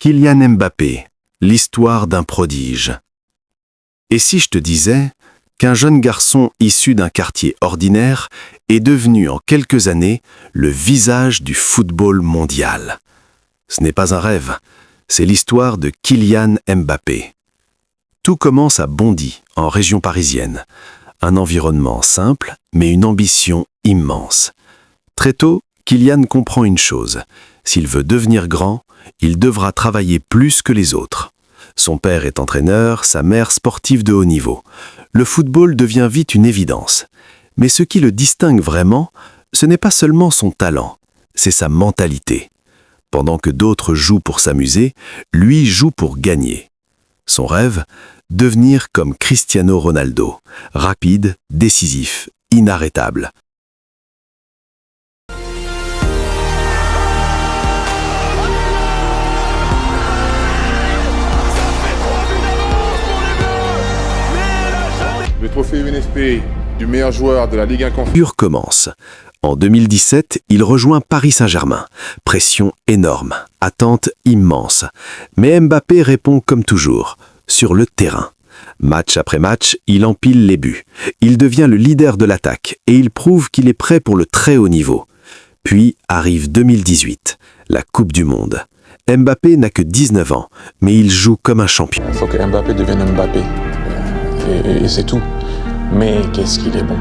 Kylian Mbappé, l'histoire d'un prodige. Et si je te disais qu'un jeune garçon issu d'un quartier ordinaire est devenu en quelques années le visage du football mondial? Ce n'est pas un rêve, c'est l'histoire de Kylian Mbappé. Tout commence à Bondy, en région parisienne. Un environnement simple, mais une ambition immense. Très tôt, Kylian comprend une chose. S'il veut devenir grand, il devra travailler plus que les autres. Son père est entraîneur, sa mère sportive de haut niveau. Le football devient vite une évidence. Mais ce qui le distingue vraiment, ce n'est pas seulement son talent, c'est sa mentalité. Pendant que d'autres jouent pour s'amuser, lui joue pour gagner. Son rêve, devenir comme Cristiano Ronaldo, rapide, décisif, inarrêtable. Le trophée UNSP du meilleur joueur de la Ligue 1 L'aventure commence. En 2017, il rejoint Paris Saint-Germain. Pression énorme, attente immense. Mais Mbappé répond comme toujours, sur le terrain. Match après match, il empile les buts. Il devient le leader de l'attaque et il prouve qu'il est prêt pour le très haut niveau. Puis arrive 2018, la Coupe du Monde. Mbappé n'a que 19 ans, mais il joue comme un champion. Il faut que Mbappé devienne Mbappé. Et c'est tout. Mais qu'est-ce qu'il est bon.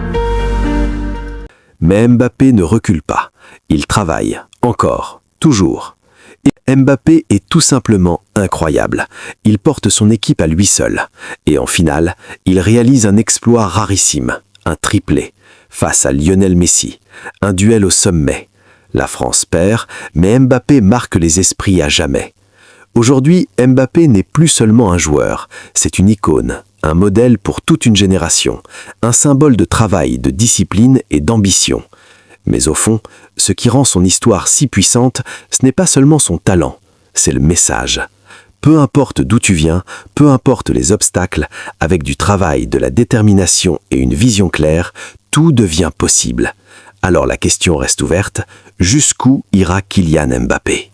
Mais Mbappé ne recule pas. Il travaille, encore, toujours. Et Mbappé est tout simplement incroyable. Il porte son équipe à lui seul. Et en finale, il réalise un exploit rarissime, un triplé, face à Lionel Messi. Un duel au sommet. La France perd, mais Mbappé marque les esprits à jamais. Aujourd'hui, Mbappé n'est plus seulement un joueur, c'est une icône, un modèle pour toute une génération, un symbole de travail, de discipline et d'ambition. Mais au fond, ce qui rend son histoire si puissante, ce n'est pas seulement son talent, c'est le message. Peu importe d'où tu viens, peu importe les obstacles, avec du travail, de la détermination et une vision claire, tout devient possible. Alors la question reste ouverte, jusqu'où ira Kylian Mbappé ?